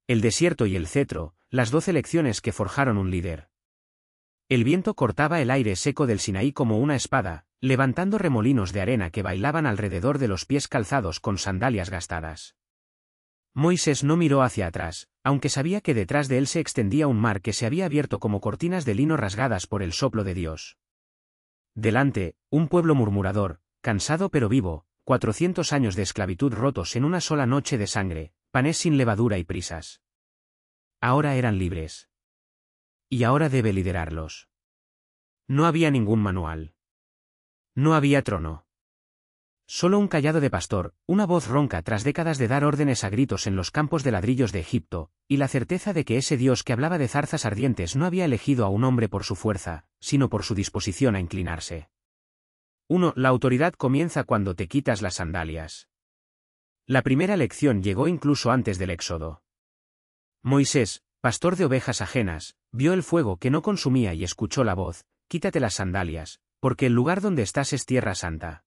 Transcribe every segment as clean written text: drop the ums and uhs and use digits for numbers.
El desierto y el cetro, las 12 lecciones que forjaron un líder. El viento cortaba el aire seco del Sinaí como una espada, levantando remolinos de arena que bailaban alrededor de los pies calzados con sandalias gastadas. Moisés no miró hacia atrás, aunque sabía que detrás de él se extendía un mar que se había abierto como cortinas de lino rasgadas por el soplo de Dios. Delante, un pueblo murmurador, cansado pero vivo, 400 años de esclavitud rotos en una sola noche de sangre, panes sin levadura y prisas. Ahora eran libres. Y ahora debe liderarlos. No había ningún manual. No había trono. Solo un cayado de pastor, una voz ronca tras décadas de dar órdenes a gritos en los campos de ladrillos de Egipto, y la certeza de que ese Dios que hablaba de zarzas ardientes no había elegido a un hombre por su fuerza, sino por su disposición a inclinarse. 1. La autoridad comienza cuando te quitas las sandalias. La primera lección llegó incluso antes del Éxodo. Moisés, pastor de ovejas ajenas, vio el fuego que no consumía y escuchó la voz: quítate las sandalias, porque el lugar donde estás es tierra santa.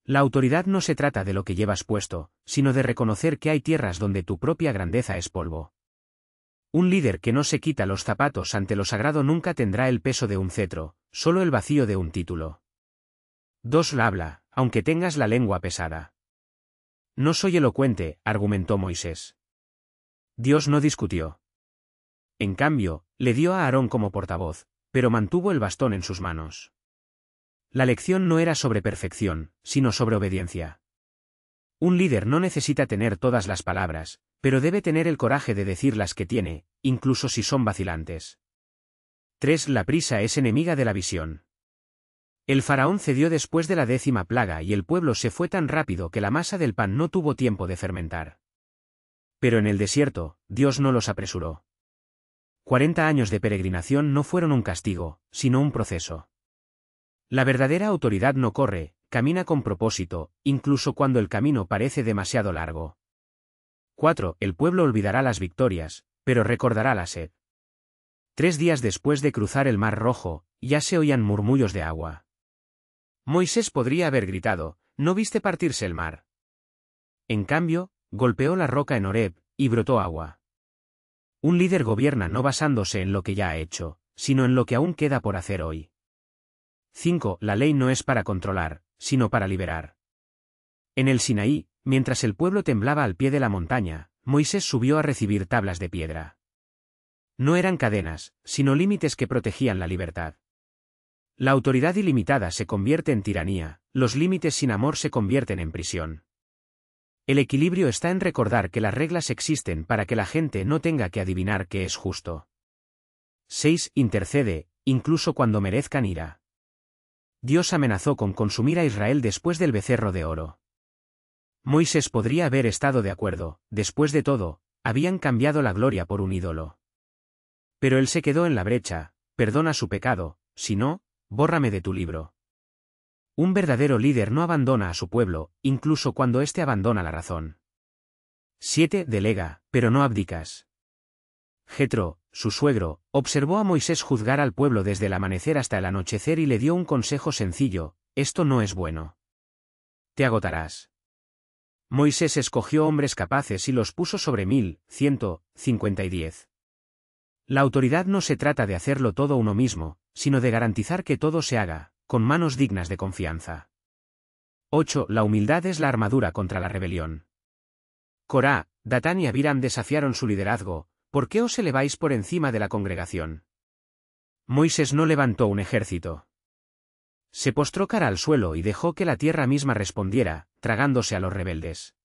La autoridad no se trata de lo que llevas puesto, sino de reconocer que hay tierras donde tu propia grandeza es polvo. Un líder que no se quita los zapatos ante lo sagrado nunca tendrá el peso de un cetro, solo el vacío de un título. 2. La habla, aunque tengas la lengua pesada. No soy elocuente, argumentó Moisés. Dios no discutió. En cambio, le dio a Aarón como portavoz, pero mantuvo el bastón en sus manos. La lección no era sobre perfección, sino sobre obediencia. Un líder no necesita tener todas las palabras, pero debe tener el coraje de decir las que tiene, incluso si son vacilantes. 3. La prisa es enemiga de la visión. El faraón cedió después de la 10ª plaga y el pueblo se fue tan rápido que la masa del pan no tuvo tiempo de fermentar. Pero en el desierto, Dios no los apresuró. 40 años de peregrinación no fueron un castigo, sino un proceso. La verdadera autoridad no corre, camina con propósito, incluso cuando el camino parece demasiado largo. 4. El pueblo olvidará las victorias, pero recordará la sed. 3 días después de cruzar el Mar Rojo, ya se oían murmullos de agua. Moisés podría haber gritado: ¿no viste partirse el mar? En cambio, golpeó la roca en Horeb, y brotó agua. Un líder gobierna no basándose en lo que ya ha hecho, sino en lo que aún queda por hacer hoy. 5. La ley no es para controlar, sino para liberar. En el Sinaí, mientras el pueblo temblaba al pie de la montaña, Moisés subió a recibir tablas de piedra. No eran cadenas, sino límites que protegían la libertad. La autoridad ilimitada se convierte en tiranía, los límites sin amor se convierten en prisión. El equilibrio está en recordar que las reglas existen para que la gente no tenga que adivinar qué es justo. 6. Intercede, incluso cuando merezcan ira. Dios amenazó con consumir a Israel después del becerro de oro. Moisés podría haber estado de acuerdo, después de todo, habían cambiado la gloria por un ídolo. Pero él se quedó en la brecha: perdona su pecado, si no, bórrame de tu libro. Un verdadero líder no abandona a su pueblo, incluso cuando éste abandona la razón. 7. Delega, pero no abdicas. Jetro, su suegro, observó a Moisés juzgar al pueblo desde el amanecer hasta el anochecer y le dio un consejo sencillo: esto no es bueno. Te agotarás. Moisés escogió hombres capaces y los puso sobre 1,150 y 10. La autoridad no se trata de hacerlo todo uno mismo, sino de garantizar que todo se haga, con manos dignas de confianza. 8. La humildad es la armadura contra la rebelión. Corá, Datán y Abiram desafiaron su liderazgo: ¿por qué os eleváis por encima de la congregación? Moisés no levantó un ejército. Se postró cara al suelo y dejó que la tierra misma respondiera, tragándose a los rebeldes.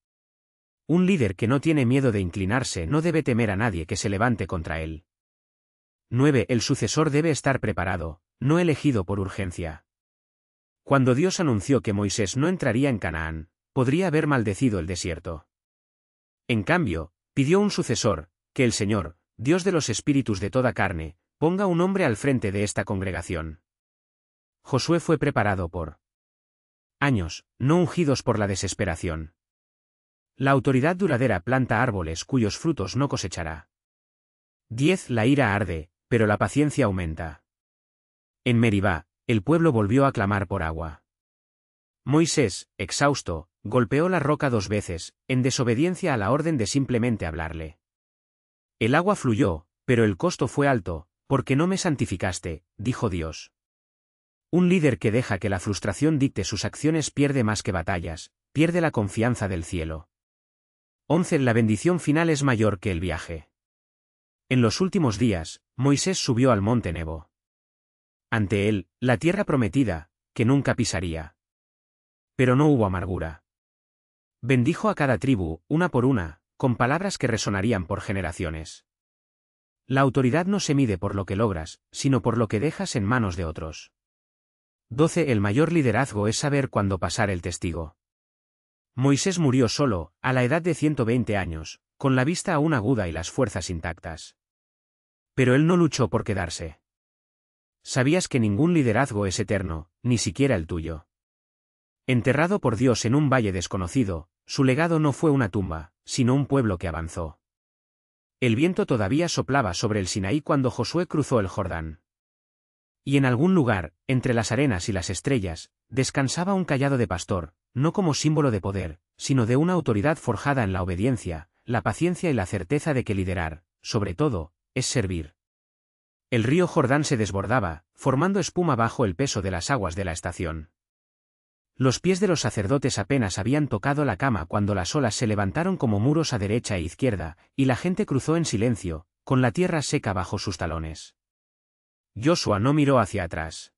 Un líder que no tiene miedo de inclinarse no debe temer a nadie que se levante contra él. 9. El sucesor debe estar preparado, no elegido por urgencia. Cuando Dios anunció que Moisés no entraría en Canaán, podría haber maldecido el desierto. En cambio, pidió un sucesor: que el Señor, Dios de los espíritus de toda carne, ponga un hombre al frente de esta congregación. Josué fue preparado por años, no ungidos por la desesperación. La autoridad duradera planta árboles cuyos frutos no cosechará. 10. La ira arde, pero la paciencia aumenta. En Meribá, el pueblo volvió a clamar por agua. Moisés, exhausto, golpeó la roca 2 veces, en desobediencia a la orden de simplemente hablarle. El agua fluyó, pero el costo fue alto, porque no me santificaste, dijo Dios. Un líder que deja que la frustración dicte sus acciones pierde más que batallas, pierde la confianza del cielo. 11. La bendición final es mayor que el viaje. En los últimos días, Moisés subió al monte Nebo. Ante él, la tierra prometida, que nunca pisaría. Pero no hubo amargura. Bendijo a cada tribu, una por una, con palabras que resonarían por generaciones. La autoridad no se mide por lo que logras, sino por lo que dejas en manos de otros. 12. El mayor liderazgo es saber cuándo pasar el testigo. Moisés murió solo, a la edad de 120 años, con la vista aún aguda y las fuerzas intactas. Pero él no luchó por quedarse. ¿Sabías que ningún liderazgo es eterno, ni siquiera el tuyo? Enterrado por Dios en un valle desconocido, su legado no fue una tumba, sino un pueblo que avanzó. El viento todavía soplaba sobre el Sinaí cuando Josué cruzó el Jordán. Y en algún lugar, entre las arenas y las estrellas, descansaba un cayado de pastor, no como símbolo de poder, sino de una autoridad forjada en la obediencia, la paciencia y la certeza de que liderar, sobre todo, es servir. El río Jordán se desbordaba, formando espuma bajo el peso de las aguas de la estación. Los pies de los sacerdotes apenas habían tocado la cama cuando las olas se levantaron como muros a derecha e izquierda, y la gente cruzó en silencio, con la tierra seca bajo sus talones. Josué no miró hacia atrás.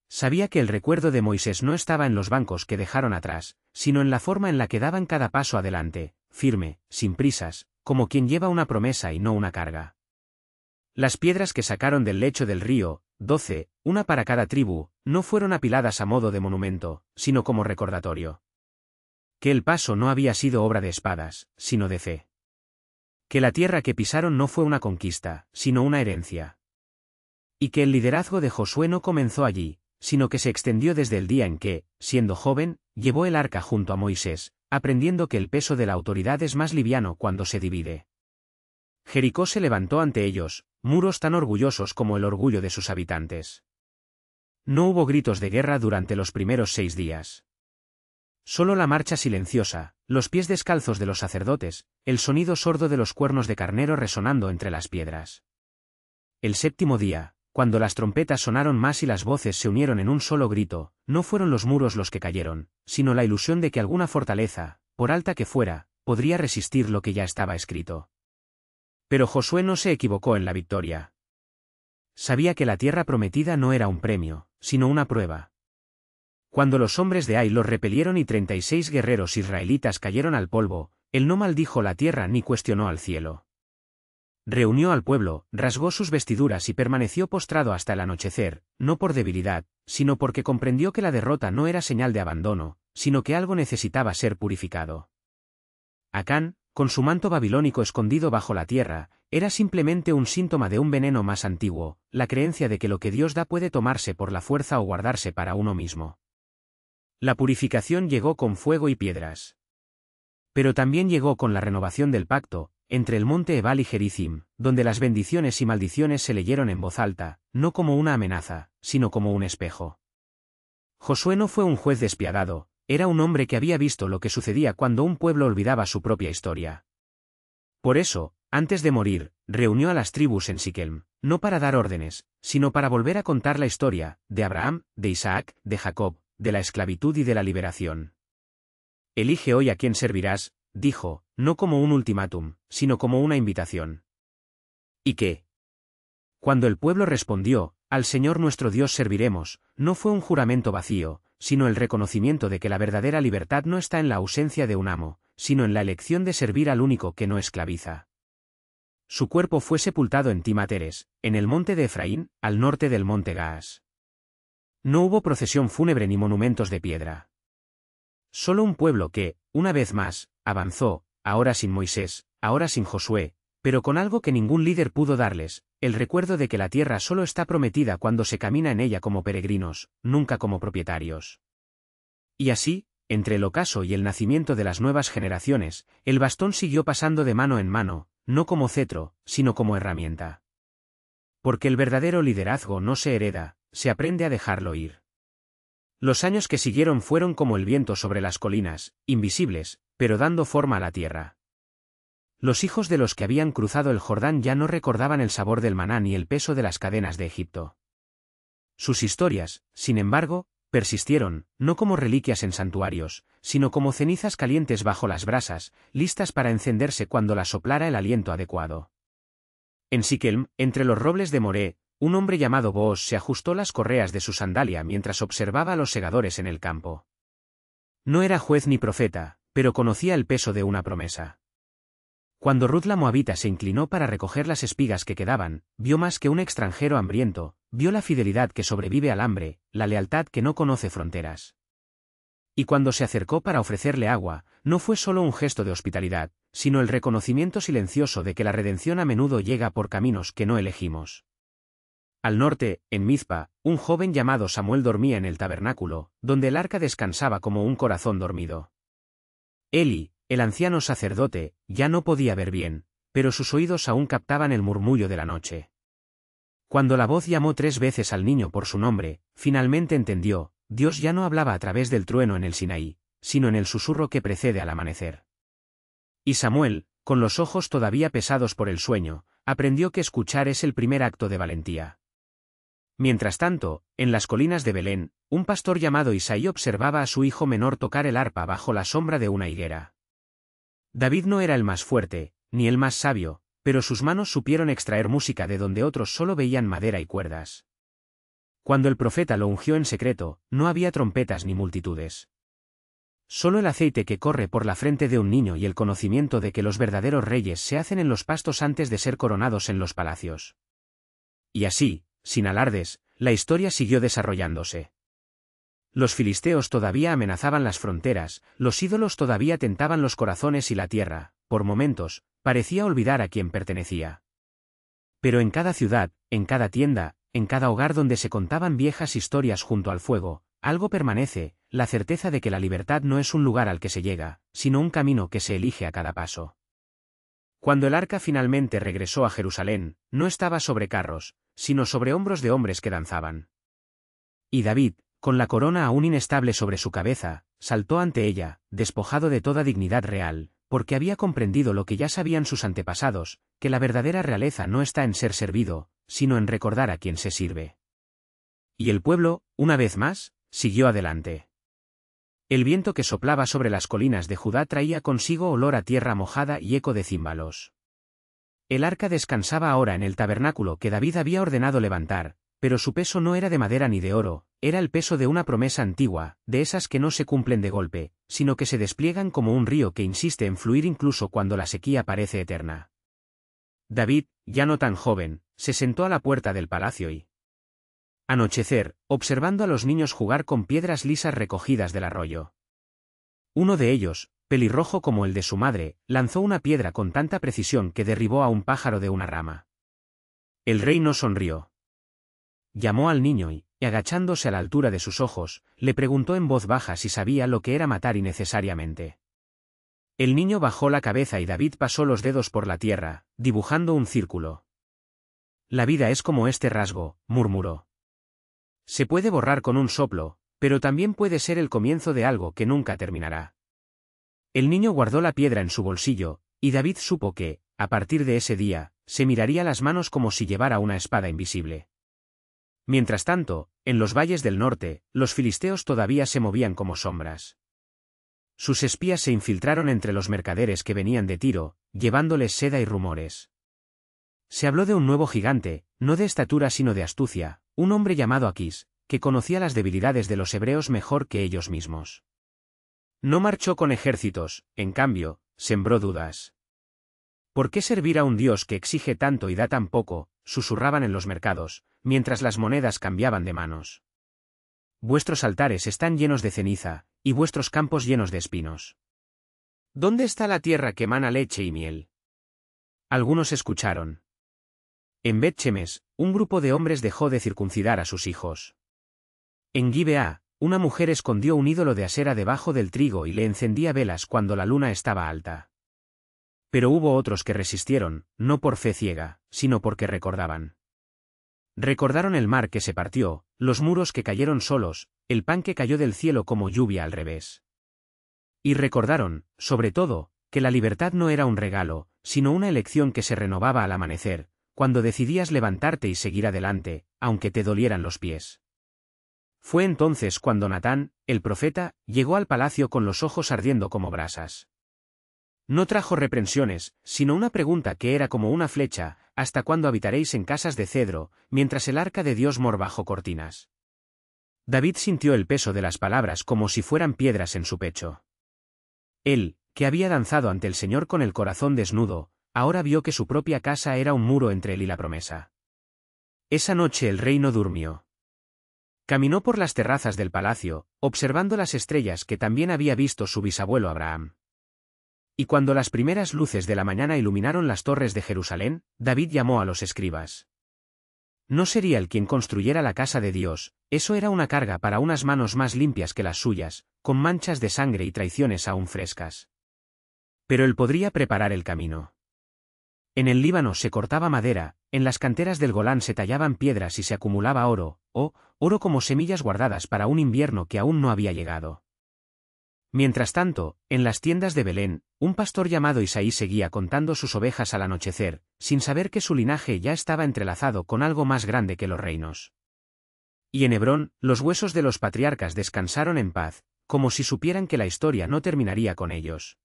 Sabía que el recuerdo de Moisés no estaba en los bancos que dejaron atrás, sino en la forma en la que daban cada paso adelante, firme, sin prisas, como quien lleva una promesa y no una carga. Las piedras que sacaron del lecho del río, 12, una para cada tribu, no fueron apiladas a modo de monumento, sino como recordatorio. Que el paso no había sido obra de espadas, sino de fe. Que la tierra que pisaron no fue una conquista, sino una herencia. Y que el liderazgo de Josué no comenzó allí, sino que se extendió desde el día en que, siendo joven, llevó el arca junto a Moisés, aprendiendo que el peso de la autoridad es más liviano cuando se divide. Jericó se levantó ante ellos, muros tan orgullosos como el orgullo de sus habitantes. No hubo gritos de guerra durante los primeros 6 días. Solo la marcha silenciosa, los pies descalzos de los sacerdotes, el sonido sordo de los cuernos de carnero resonando entre las piedras. El 7º día, cuando las trompetas sonaron más y las voces se unieron en un solo grito, no fueron los muros los que cayeron, sino la ilusión de que alguna fortaleza, por alta que fuera, podría resistir lo que ya estaba escrito. Pero Josué no se equivocó en la victoria. Sabía que la tierra prometida no era un premio, sino una prueba. Cuando los hombres de Ai los repelieron y 36 guerreros israelitas cayeron al polvo, él no maldijo la tierra ni cuestionó al cielo. Reunió al pueblo, rasgó sus vestiduras y permaneció postrado hasta el anochecer, no por debilidad, sino porque comprendió que la derrota no era señal de abandono, sino que algo necesitaba ser purificado. Acán, con su manto babilónico escondido bajo la tierra, era simplemente un síntoma de un veneno más antiguo, la creencia de que lo que Dios da puede tomarse por la fuerza o guardarse para uno mismo. La purificación llegó con fuego y piedras. Pero también llegó con la renovación del pacto, entre el monte Ebal y Gerizim, donde las bendiciones y maldiciones se leyeron en voz alta, no como una amenaza, sino como un espejo. Josué no fue un juez despiadado, era un hombre que había visto lo que sucedía cuando un pueblo olvidaba su propia historia. Por eso, antes de morir, reunió a las tribus en Siquem, no para dar órdenes, sino para volver a contar la historia, de Abraham, de Isaac, de Jacob, de la esclavitud y de la liberación. Elige hoy a quién servirás, dijo, no como un ultimátum, sino como una invitación. ¿Y qué? Cuando el pueblo respondió, al Señor nuestro Dios serviremos, no fue un juramento vacío, sino el reconocimiento de que la verdadera libertad no está en la ausencia de un amo, sino en la elección de servir al único que no esclaviza. Su cuerpo fue sepultado en Timateres, en el monte de Efraín, al norte del monte Gaas. No hubo procesión fúnebre ni monumentos de piedra. Solo un pueblo que, una vez más, avanzó, ahora sin Moisés, ahora sin Josué, pero con algo que ningún líder pudo darles, el recuerdo de que la tierra solo está prometida cuando se camina en ella como peregrinos, nunca como propietarios. Y así, entre el ocaso y el nacimiento de las nuevas generaciones, el bastón siguió pasando de mano en mano, no como cetro, sino como herramienta. Porque el verdadero liderazgo no se hereda, se aprende a dejarlo ir. Los años que siguieron fueron como el viento sobre las colinas, invisibles, pero dando forma a la tierra. Los hijos de los que habían cruzado el Jordán ya no recordaban el sabor del maná ni el peso de las cadenas de Egipto. Sus historias, sin embargo, persistieron, no como reliquias en santuarios, sino como cenizas calientes bajo las brasas, listas para encenderse cuando las soplara el aliento adecuado. En Siquelm, entre los robles de Moré, un hombre llamado Booz se ajustó las correas de su sandalia mientras observaba a los segadores en el campo. No era juez ni profeta, pero conocía el peso de una promesa. Cuando Ruth la Moabita se inclinó para recoger las espigas que quedaban, vio más que un extranjero hambriento, vio la fidelidad que sobrevive al hambre, la lealtad que no conoce fronteras. Y cuando se acercó para ofrecerle agua, no fue solo un gesto de hospitalidad, sino el reconocimiento silencioso de que la redención a menudo llega por caminos que no elegimos. Al norte, en Mizpa, un joven llamado Samuel dormía en el tabernáculo, donde el arca descansaba como un corazón dormido. Eli, el anciano sacerdote, ya no podía ver bien, pero sus oídos aún captaban el murmullo de la noche. Cuando la voz llamó 3 veces al niño por su nombre, finalmente entendió, Dios ya no hablaba a través del trueno en el Sinaí, sino en el susurro que precede al amanecer. Y Samuel, con los ojos todavía pesados por el sueño, aprendió que escuchar es el primer acto de valentía. Mientras tanto, en las colinas de Belén, un pastor llamado Isaí observaba a su hijo menor tocar el arpa bajo la sombra de una higuera. David no era el más fuerte, ni el más sabio, pero sus manos supieron extraer música de donde otros solo veían madera y cuerdas. Cuando el profeta lo ungió en secreto, no había trompetas ni multitudes. Solo el aceite que corre por la frente de un niño y el conocimiento de que los verdaderos reyes se hacen en los pastos antes de ser coronados en los palacios. Y así, sin alardes, la historia siguió desarrollándose. Los filisteos todavía amenazaban las fronteras, los ídolos todavía tentaban los corazones y la tierra, por momentos, parecía olvidar a quién pertenecía. Pero en cada ciudad, en cada tienda, en cada hogar donde se contaban viejas historias junto al fuego, algo permanece, la certeza de que la libertad no es un lugar al que se llega, sino un camino que se elige a cada paso. Cuando el arca finalmente regresó a Jerusalén, no estaba sobre carros, sino sobre hombros de hombres que danzaban. Y David, con la corona aún inestable sobre su cabeza, saltó ante ella, despojado de toda dignidad real, porque había comprendido lo que ya sabían sus antepasados, que la verdadera realeza no está en ser servido, sino en recordar a quien se sirve. Y el pueblo, una vez más, siguió adelante. El viento que soplaba sobre las colinas de Judá traía consigo olor a tierra mojada y eco de címbalos. El arca descansaba ahora en el tabernáculo que David había ordenado levantar, pero su peso no era de madera ni de oro, era el peso de una promesa antigua, de esas que no se cumplen de golpe, sino que se despliegan como un río que insiste en fluir incluso cuando la sequía parece eterna. David, ya no tan joven, se sentó a la puerta del palacio y, anochecer, observando a los niños jugar con piedras lisas recogidas del arroyo. Uno de ellos, pelirrojo como el de su madre, lanzó una piedra con tanta precisión que derribó a un pájaro de una rama. El rey no sonrió. Llamó al niño y, agachándose a la altura de sus ojos, le preguntó en voz baja si sabía lo que era matar innecesariamente. El niño bajó la cabeza y David pasó los dedos por la tierra, dibujando un círculo. La vida es como este rasgo, murmuró. Se puede borrar con un soplo, pero también puede ser el comienzo de algo que nunca terminará. El niño guardó la piedra en su bolsillo, y David supo que, a partir de ese día, se miraría las manos como si llevara una espada invisible. Mientras tanto, en los valles del norte, los filisteos todavía se movían como sombras. Sus espías se infiltraron entre los mercaderes que venían de Tiro, llevándoles seda y rumores. Se habló de un nuevo gigante, no de estatura sino de astucia, un hombre llamado Aquís, que conocía las debilidades de los hebreos mejor que ellos mismos. No marchó con ejércitos, en cambio, sembró dudas. ¿Por qué servir a un Dios que exige tanto y da tan poco?, susurraban en los mercados, mientras las monedas cambiaban de manos. Vuestros altares están llenos de ceniza, y vuestros campos llenos de espinos. ¿Dónde está la tierra que emana leche y miel? Algunos escucharon. En Bet-Shemesh, un grupo de hombres dejó de circuncidar a sus hijos. En Gibeá, una mujer escondió un ídolo de Asera debajo del trigo y le encendía velas cuando la luna estaba alta. Pero hubo otros que resistieron, no por fe ciega, sino porque recordaban. Recordaron el mar que se partió, los muros que cayeron solos, el pan que cayó del cielo como lluvia al revés. Y recordaron, sobre todo, que la libertad no era un regalo, sino una elección que se renovaba al amanecer, cuando decidías levantarte y seguir adelante, aunque te dolieran los pies. Fue entonces cuando Natán, el profeta, llegó al palacio con los ojos ardiendo como brasas. No trajo reprensiones, sino una pregunta que era como una flecha: ¿hasta cuándo habitaréis en casas de cedro, mientras el arca de Dios mora bajo cortinas? David sintió el peso de las palabras como si fueran piedras en su pecho. Él, que había danzado ante el Señor con el corazón desnudo, ahora vio que su propia casa era un muro entre él y la promesa. Esa noche el rey no durmió. Caminó por las terrazas del palacio, observando las estrellas que también había visto su bisabuelo Abraham. Y cuando las primeras luces de la mañana iluminaron las torres de Jerusalén, David llamó a los escribas. No sería él quien construyera la casa de Dios, eso era una carga para unas manos más limpias que las suyas, con manchas de sangre y traiciones aún frescas. Pero él podría preparar el camino. En el Líbano se cortaba madera, en las canteras del Golán se tallaban piedras y se acumulaba oro, oro como semillas guardadas para un invierno que aún no había llegado. Mientras tanto, en las tiendas de Belén, un pastor llamado Isaí seguía contando sus ovejas al anochecer, sin saber que su linaje ya estaba entrelazado con algo más grande que los reinos. Y en Hebrón, los huesos de los patriarcas descansaron en paz, como si supieran que la historia no terminaría con ellos.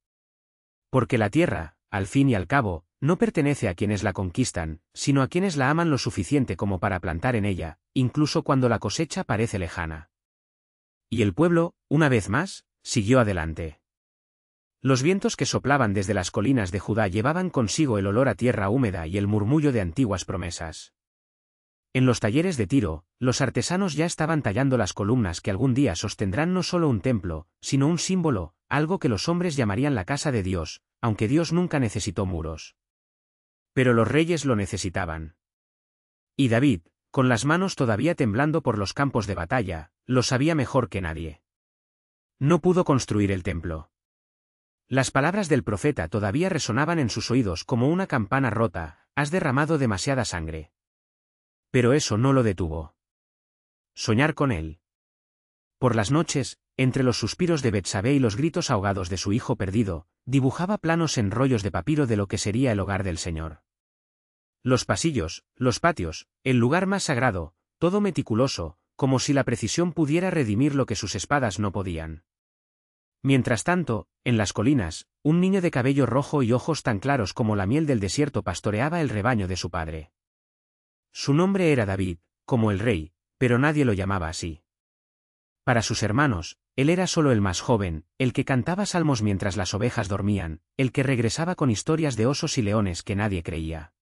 Porque la tierra, al fin y al cabo, no pertenece a quienes la conquistan, sino a quienes la aman lo suficiente como para plantar en ella, incluso cuando la cosecha parece lejana. Y el pueblo, una vez más, siguió adelante. Los vientos que soplaban desde las colinas de Judá llevaban consigo el olor a tierra húmeda y el murmullo de antiguas promesas. En los talleres de Tiro, los artesanos ya estaban tallando las columnas que algún día sostendrán no solo un templo, sino un símbolo, algo que los hombres llamarían la casa de Dios, aunque Dios nunca necesitó muros. Pero los reyes lo necesitaban. Y David, con las manos todavía temblando por los campos de batalla, lo sabía mejor que nadie. No pudo construir el templo. Las palabras del profeta todavía resonaban en sus oídos como una campana rota: has derramado demasiada sangre. Pero eso no lo detuvo. Soñar con él. Por las noches, entre los suspiros de Betsabé y los gritos ahogados de su hijo perdido, dibujaba planos en rollos de papiro de lo que sería el hogar del Señor. Los pasillos, los patios, el lugar más sagrado, todo meticuloso, como si la precisión pudiera redimir lo que sus espadas no podían. Mientras tanto, en las colinas, un niño de cabello rojo y ojos tan claros como la miel del desierto pastoreaba el rebaño de su padre. Su nombre era David, como el rey, pero nadie lo llamaba así. Para sus hermanos, él era solo el más joven, el que cantaba salmos mientras las ovejas dormían, el que regresaba con historias de osos y leones que nadie creía.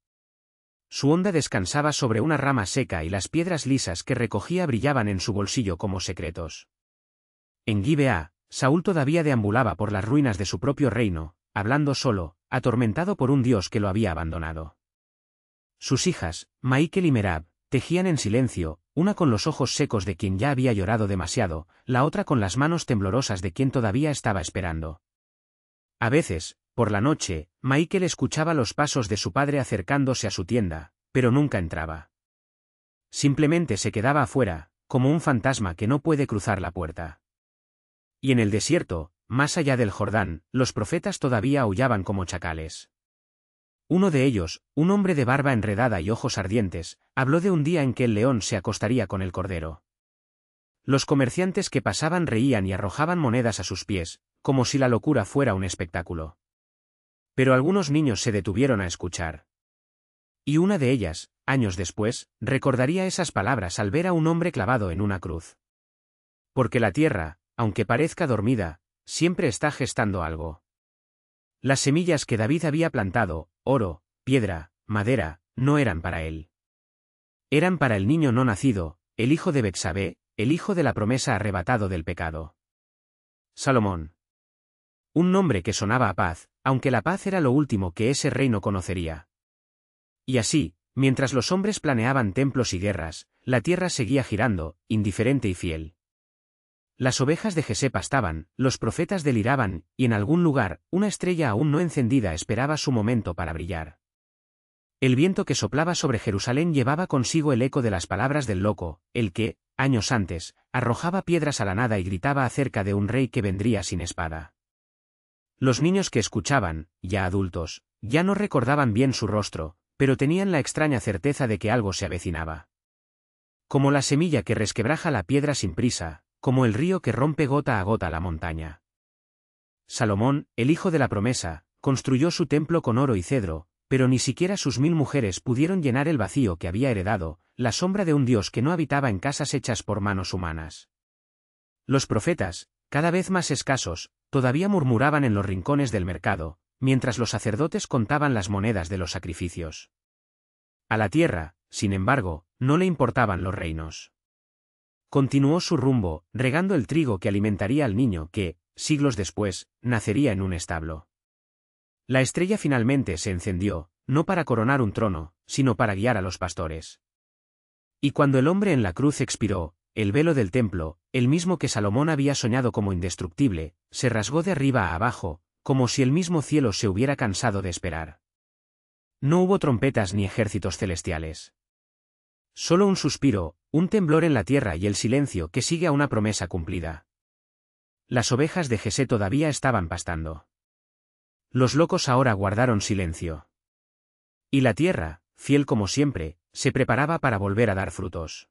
Su onda descansaba sobre una rama seca y las piedras lisas que recogía brillaban en su bolsillo como secretos. En Gibeá, Saúl todavía deambulaba por las ruinas de su propio reino, hablando solo, atormentado por un Dios que lo había abandonado. Sus hijas, Maikel y Merab, tejían en silencio, una con los ojos secos de quien ya había llorado demasiado, la otra con las manos temblorosas de quien todavía estaba esperando. A veces, por la noche, Maikel escuchaba los pasos de su padre acercándose a su tienda, pero nunca entraba. Simplemente se quedaba afuera, como un fantasma que no puede cruzar la puerta. Y en el desierto, más allá del Jordán, los profetas todavía aullaban como chacales. Uno de ellos, un hombre de barba enredada y ojos ardientes, habló de un día en que el león se acostaría con el cordero. Los comerciantes que pasaban reían y arrojaban monedas a sus pies, como si la locura fuera un espectáculo. Pero algunos niños se detuvieron a escuchar. Y una de ellas, años después, recordaría esas palabras al ver a un hombre clavado en una cruz. Porque la tierra, aunque parezca dormida, siempre está gestando algo. Las semillas que David había plantado, oro, piedra, madera, no eran para él. Eran para el niño no nacido, el hijo de Betsabé, el hijo de la promesa arrebatado del pecado. Salomón. Un nombre que sonaba a paz, aunque la paz era lo último que ese reino conocería. Y así, mientras los hombres planeaban templos y guerras, la tierra seguía girando, indiferente y fiel. Las ovejas de Jesé pastaban, los profetas deliraban, y en algún lugar, una estrella aún no encendida esperaba su momento para brillar. El viento que soplaba sobre Jerusalén llevaba consigo el eco de las palabras del loco, el que, años antes, arrojaba piedras a la nada y gritaba acerca de un rey que vendría sin espada. Los niños que escuchaban, ya adultos, ya no recordaban bien su rostro, pero tenían la extraña certeza de que algo se avecinaba. Como la semilla que resquebraja la piedra sin prisa, como el río que rompe gota a gota la montaña. Salomón, el hijo de la promesa, construyó su templo con oro y cedro, pero ni siquiera sus 1000 mujeres pudieron llenar el vacío que había heredado, la sombra de un Dios que no habitaba en casas hechas por manos humanas. Los profetas, cada vez más escasos, todavía murmuraban en los rincones del mercado, mientras los sacerdotes contaban las monedas de los sacrificios. A la tierra, sin embargo, no le importaban los reinos. Continuó su rumbo, regando el trigo que alimentaría al niño que, siglos después, nacería en un establo. La estrella finalmente se encendió, no para coronar un trono, sino para guiar a los pastores. Y cuando el hombre en la cruz expiró, el velo del templo, el mismo que Salomón había soñado como indestructible, se rasgó de arriba a abajo, como si el mismo cielo se hubiera cansado de esperar. No hubo trompetas ni ejércitos celestiales. Solo un suspiro, un temblor en la tierra y el silencio que sigue a una promesa cumplida. Las ovejas de Jesé todavía estaban pastando. Los locos ahora guardaron silencio. Y la tierra, fiel como siempre, se preparaba para volver a dar frutos.